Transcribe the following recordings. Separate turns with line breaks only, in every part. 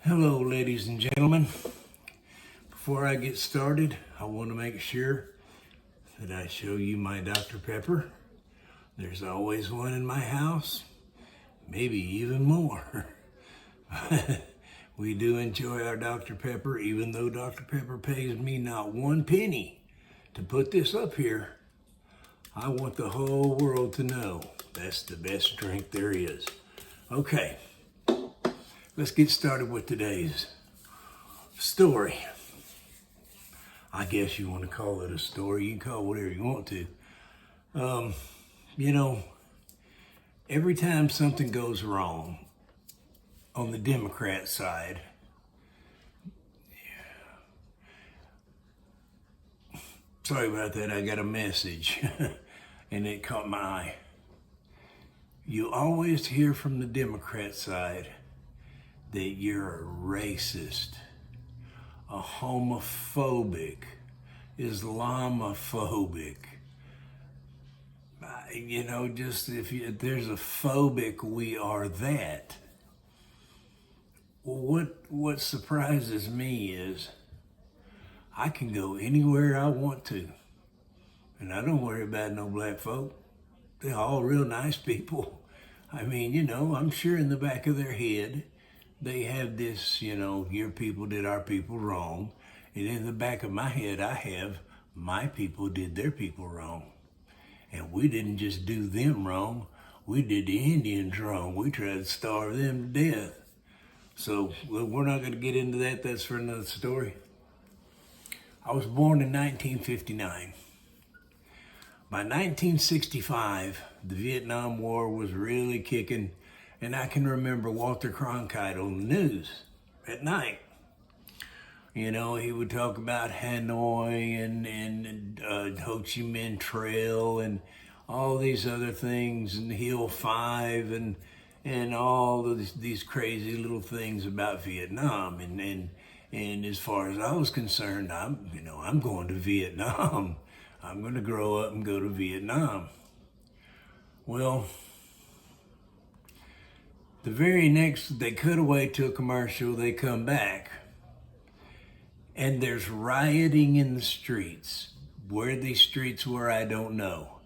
Hello, ladies and gentlemen. Before I get started, I want to make sure that I show you my Dr. Pepper. There's always one in my house, maybe even more. We do enjoy our Dr. Pepper, even though Dr. Pepper pays me not one penny to put this up here. I want the whole world to know that's the best drink there is. Okay, let's get started with today's story. I guess you want to call it a story. You can call it whatever you want to. You know, every time something goes wrong on the Democrat side, sorry about that, I got a message and it caught my eye. You always hear from the Democrat side that you're a racist, a homophobic, Islamophobic. You know, just if there's a phobic, we are that. What surprises me is I can go anywhere I want to, and I don't worry about no black folk. They're all real nice people. I mean, you know, I'm sure in the back of their head, they have this, you know, your people did our people wrong. And in the back of my head, I have my people did their people wrong. And we didn't just do them wrong, we did the Indians wrong. We tried to starve them to death. So we're not going to get into that. That's for another story. I was born in 1959. By 1965, the Vietnam War was really kicking, and I can remember Walter Cronkite on the news at night. You know, he would talk about Hanoi and Ho Chi Minh Trail and all these other things, and Hill 5 and all of these crazy little things about Vietnam. And as far as I was concerned, I'm going to Vietnam. I'm going to grow up and go to Vietnam. Well, the very next, they cut away to a commercial, they come back, and there's rioting in the streets. Where these streets were, I don't know.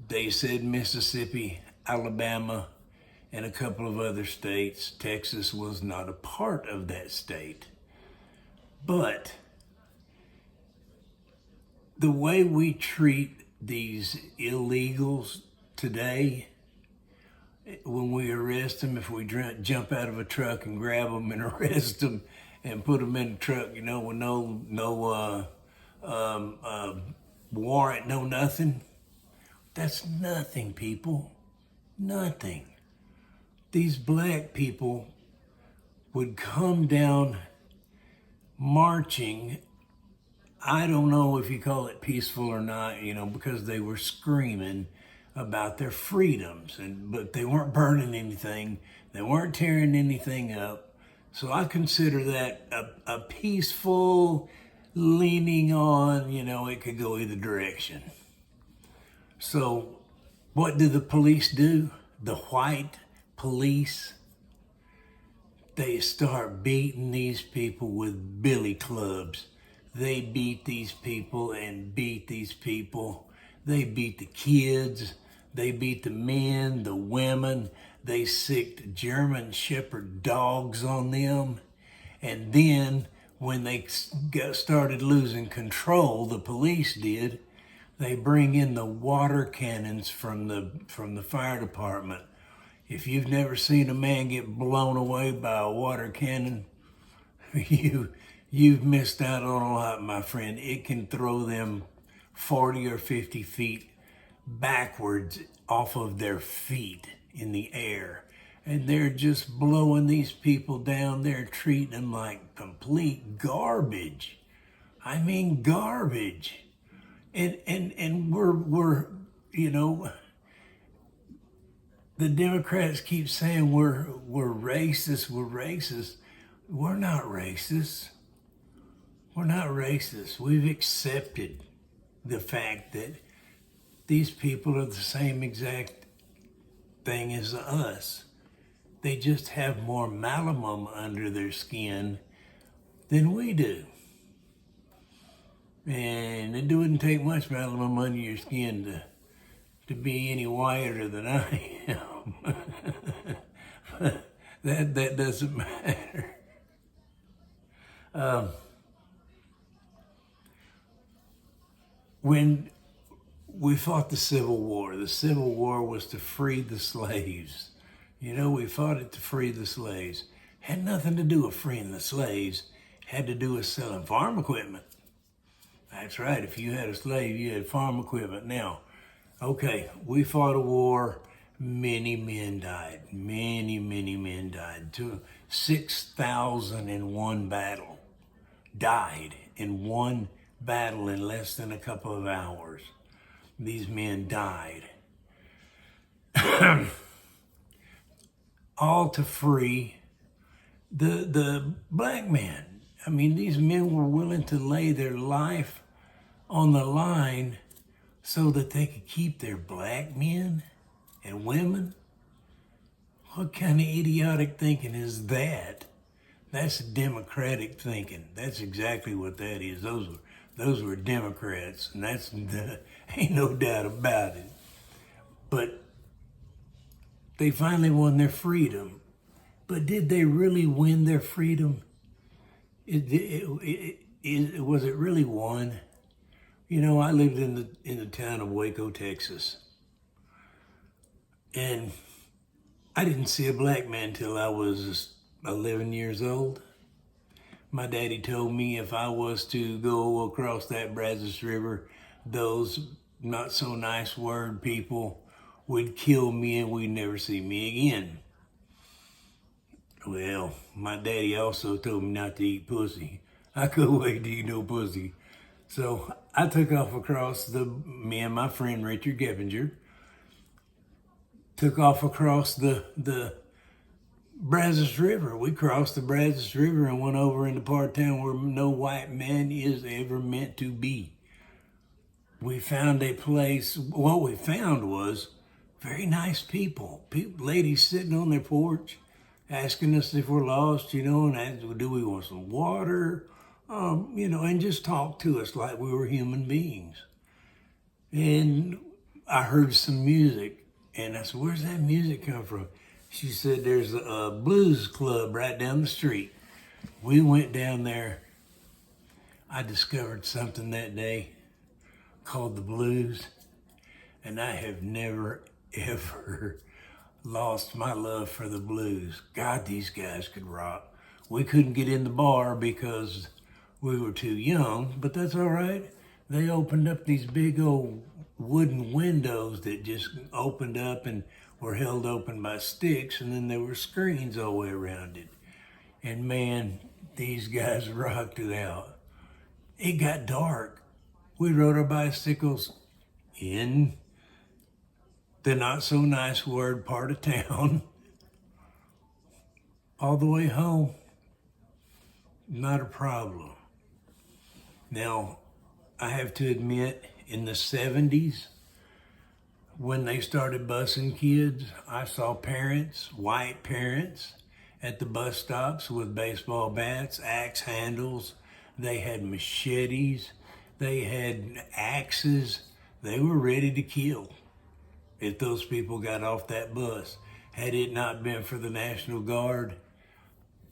They said Mississippi, Alabama, and a couple of other states. Texas was not a part of that state. But the way we treat these illegals today, when we arrest them, if we jump out of a truck and grab them and arrest them and put them in the truck, you know, with no warrant, no nothing, that's nothing, people. Nothing. These black people would come down marching. I don't know if you call it peaceful or not, you know, because they were screaming about their freedoms, but they weren't burning anything. They weren't tearing anything up. So I consider that a peaceful leaning on, you know, it could go either direction. So what do the police do? The white police, they start beating these people with billy clubs. They beat these people and beat these people. They beat the kids. They beat the men, the women. They sicked German Shepherd dogs on them. And then when they started losing control, the police did, they bring in the water cannons from the fire department. If you've never seen a man get blown away by a water cannon, you've missed out on a lot, my friend. It can throw them 40 or 50 feet backwards off of their feet in the air. And they're just blowing these people down. They're treating them like complete garbage. I mean, garbage. And we're you know, the Democrats keep saying we're racist, we're racist. We're not racist. We're not racist. We've accepted the fact that these people are the same exact thing as us. They just have more melamine under their skin than we do. And it wouldn't take much melamine under your skin to be any whiter than I am. that doesn't matter. When we fought the Civil War was to free the slaves. You know, we fought it to free the slaves. Had nothing to do with freeing the slaves. Had to do with selling farm equipment. That's right. If you had a slave, you had farm equipment. Now, okay, we fought a war. Many men died. Many men died. 6,000 in one battle died in one battle in less than a couple of hours. These men died. All to free the black man. I mean, these men were willing to lay their life on the line so that they could keep their black men and women. What kind of idiotic thinking is that? That's democratic thinking. That's exactly what that is. Those were Democrats, and ain't no doubt about it. But they finally won their freedom. But did they really win their freedom? Was it really won? You know, I lived in the town of Waco, Texas. And I didn't see a black man till I was 11 years old. My daddy told me if I was to go across that Brazos River, those not so nice word people would kill me and we'd never see me again. Well, my daddy also told me not to eat pussy. I couldn't wait to eat no pussy. So I took off across me and my friend Richard Geppinger, took off across the Brazos River. We crossed the Brazos River and went over into part of town where no white man is ever meant to be. We found a place. What we found was very nice people. Ladies sitting on their porch, asking us if we're lost, you know, and do we want some water, you know, and just talk to us like we were human beings. And I heard some music, and I said, "Where's that music come from?" She said, "There's a blues club right down the street." We went down there. I discovered something that day called the blues, and I have never, ever lost my love for the blues. God, these guys could rock. We couldn't get in the bar because we were too young, but that's all right. They opened up these big old wooden windows that just opened up and were held open by sticks, and then there were screens all the way around it. And man, these guys rocked it out. It got dark. We rode our bicycles in the not so nice word part of town all the way home. Not a problem. Now, I have to admit, in the 70s, when they started busing kids, I saw parents, white parents, at the bus stops with baseball bats, axe handles. They had machetes. They had axes. They were ready to kill if those people got off that bus. Had it not been for the National Guard,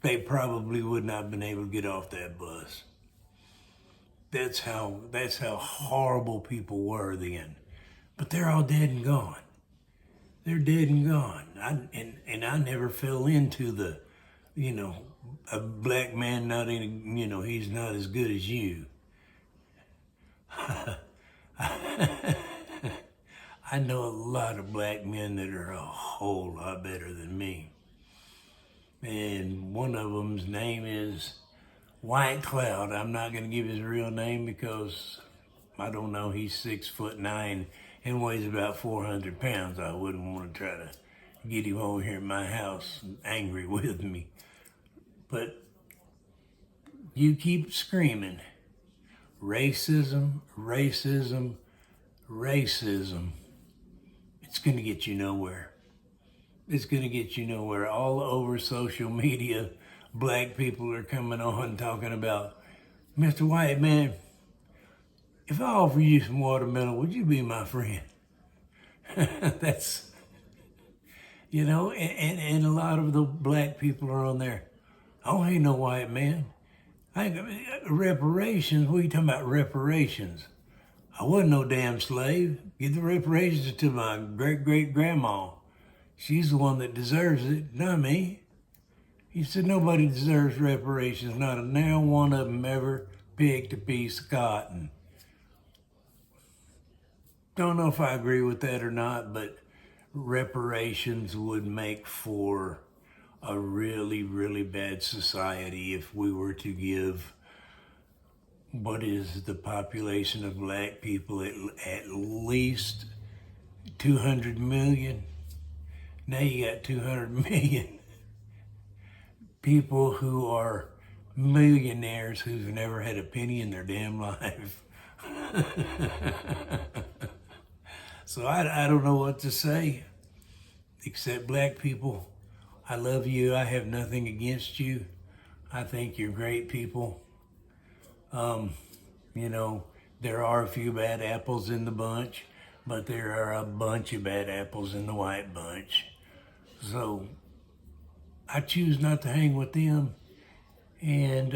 they probably would not have been able to get off that bus. That's how horrible people were then. But they're all dead and gone. They're dead and gone. I never fell into the, you know, a black man not in, you know, he's not as good as you. I know a lot of black men that are a whole lot better than me. And one of them's name is White Cloud. I'm not going to give his real name because I don't know, he's 6'9" and weighs about 400 pounds. I wouldn't want to try to get him over here in my house angry with me. But you keep screaming, racism, racism, racism. It's going to get you nowhere. it's going to get you nowhere. All over social media, black people are coming on talking about, Mr. White Man, if I offer you some watermelon, would you be my friend? That's, and a lot of the black people are on there. I ain't no white man. Reparations, what are you talking about reparations? I wasn't no damn slave. Give the reparations to my great-great-grandma. She's the one that deserves it, not me. He said nobody deserves reparations, not a nail one of them ever picked a piece of cotton. Don't know if I agree with that or not, but reparations would make for a really, really bad society if we were to give what is the population of black people at least 200 million. Now you got 200 million people who are millionaires who've never had a penny in their damn life. So I don't know what to say, except black people, I love you. I have nothing against you. I think you're great people. There are a few bad apples in the bunch, but there are a bunch of bad apples in the white bunch. So I choose not to hang with them, and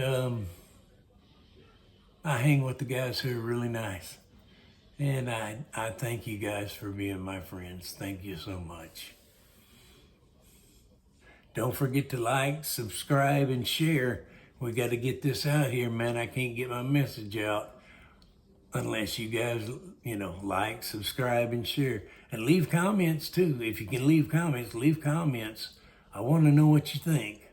I hang with the guys who are really nice. And I thank you guys for being my friends. Thank you so much. Don't forget to like, subscribe, and share. We got to get this out here, man. I can't get my message out unless you guys, like, subscribe, and share. And leave comments, too. If you can leave comments, leave comments. I want to know what you think.